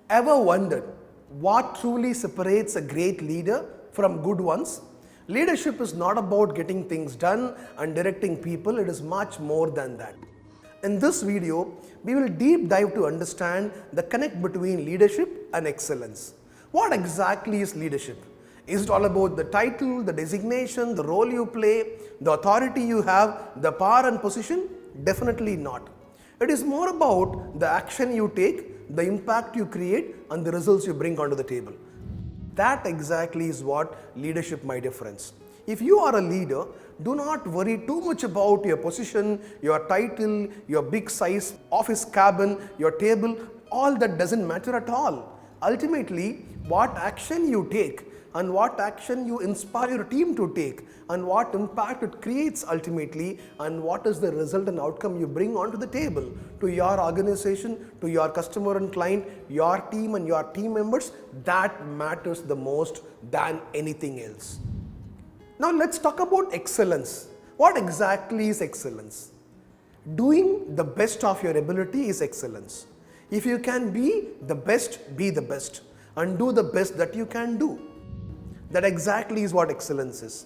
Ever wondered what truly separates a great leader from good ones? Leadership is not about getting things done and directing people, it is much more than that. In this video, we will deep dive to understand the connect between leadership and excellence. What exactly is leadership? Is it all about the title, the designation, the role you play, the authority you have, the power and position? Definitely not. It is more about the action you take, the impact you create, and the results you bring onto the table. That exactly is what leadership, my dear friends. If you are a leader, do not worry too much about your position, your title, your big size office cabin, your table. All that doesn't matter at all. Ultimately, what action you take and what action you inspire your team to take and what impact it creates ultimately and what is the result and outcome you bring onto the table to your organization, to your customer and client, your team and your team members, that matters the most than anything else. Now let's talk about excellence. What exactly is excellence? Doing the best of your ability is excellence. If you can be the best and do the best that you can do. That exactly is what excellence is.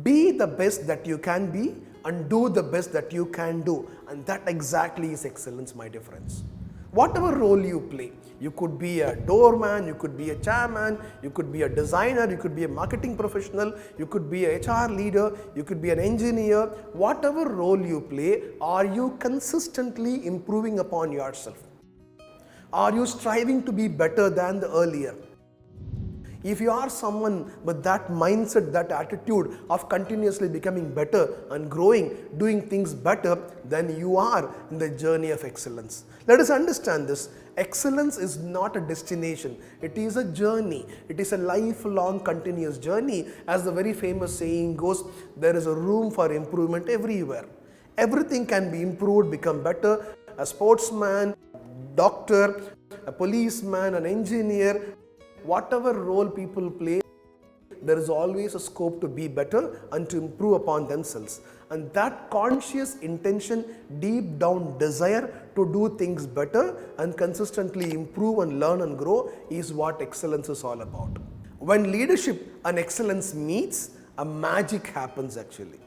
Be the best that you can be and do the best that you can do. And that exactly is excellence, my dear friends. Whatever role you play, you could be a doorman, you could be a chairman, you could be a designer, you could be a marketing professional, you could be a HR leader, you could be an engineer. Whatever role you play, are you consistently improving upon yourself? Are you striving to be better than the earlier? If you are someone with that mindset, that attitude of continuously becoming better and growing, doing things better, then you are in the journey of excellence. Let us understand this. Excellence is not a destination. It is a journey. It is a lifelong continuous journey. As the very famous saying goes, there is a room for improvement everywhere. Everything can be improved, become better. A sportsman, doctor, a policeman, an engineer, whatever role people play, there is always a scope to be better and to improve upon themselves. And that conscious intention, deep down desire to do things better and consistently improve and learn and grow is what excellence is all about. When leadership and excellence meets, a magic happens actually.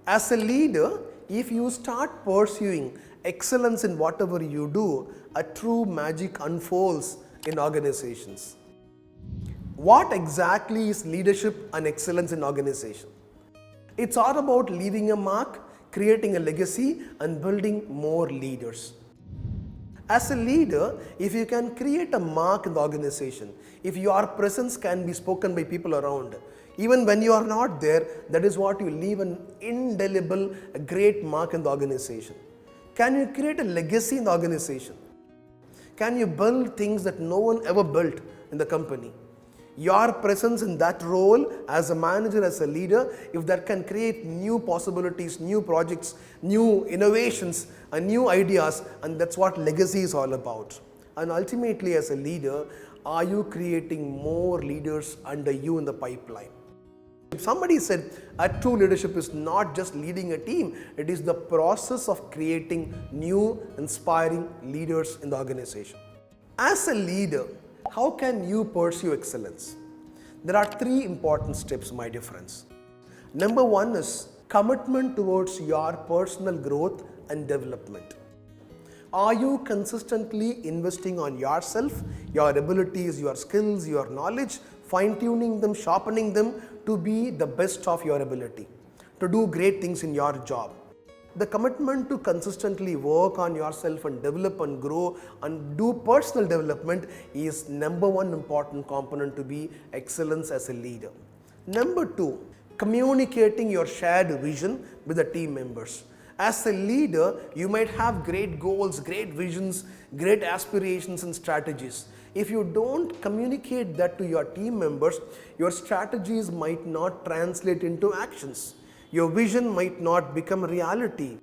As a leader, if you start pursuing excellence in whatever you do, a true magic unfolds in organizations. What exactly is leadership and excellence in organization? It's all about leaving a mark, creating a legacy, and building more leaders. As a leader, if you can create a mark in the organization, if your presence can be spoken by people around, even when you are not there, that is what you leave an indelible, a great mark in the organization. Can you create a legacy in the organization? Can you build things that no one ever built in the company? Your presence in that role as a manager, as a leader, if that can create new possibilities, new projects, new innovations, and new ideas, and that's what legacy is all about. And ultimately, as a leader, are you creating more leaders under you in the pipeline? Somebody said a true leadership is not just leading a team, it is the process of creating new, inspiring leaders in the organization. As a leader, how can you pursue excellence? There are three important steps, my dear friends. Number one is commitment towards your personal growth and development. Are you consistently investing on yourself, your abilities, your skills, your knowledge, fine-tuning them, sharpening them to be the best of your ability, to do great things in your job? The commitment to consistently work on yourself and develop and grow and do personal development is number one important component to be excellence as a leader. Number two, communicating your shared vision with the team members. As a leader, you might have great goals, great visions, great aspirations and strategies. If you don't communicate that to your team members, your strategies might not translate into actions. Your vision might not become reality.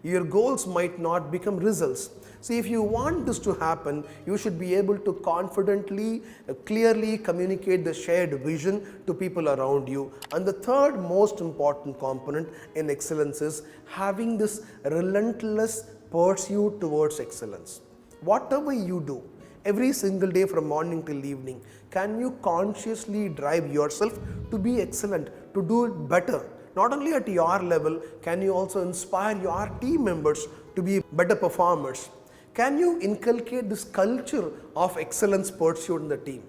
Your goals might not become results. See, if you want this to happen, you should be able to confidently, clearly communicate the shared vision to people around you. And the third most important component in excellence is having this relentless pursuit towards excellence. Whatever you do, every single day from morning till evening? Can you consciously drive yourself to be excellent, to do it better? Not only at your level, can you also inspire your team members to be better performers? Can you inculcate this culture of excellence pursuit in the team?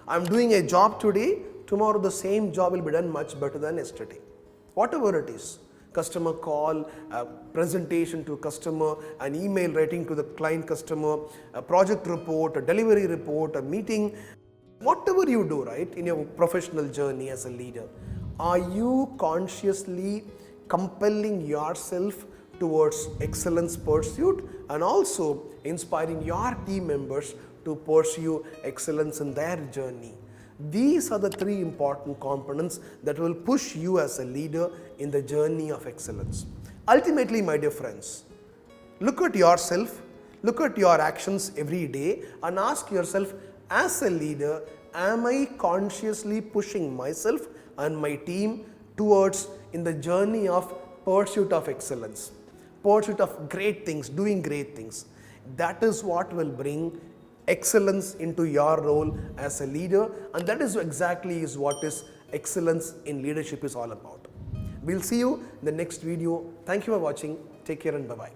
I'm doing a job today, tomorrow the same job will be done much better than yesterday. Whatever it is, customer call, a presentation to customer, an email writing to the client customer, a project report, a delivery report, a meeting, whatever you do, right, in your professional journey as a leader, are you consciously compelling yourself towards excellence pursuit and also inspiring your team members to pursue excellence in their journey? These are the three important components that will push you as a leader in the journey of excellence. Ultimately, my dear friends, look at yourself, look at your actions every day and ask yourself, as a leader, am I consciously pushing myself and my team towards in the journey of pursuit of excellence, pursuit of great things, doing great things? That is what will bring excellence into your role as a leader, and that is exactly is what is excellence in leadership is all about. We'll see you in the next video. Thank you for watching. Take care and bye-bye.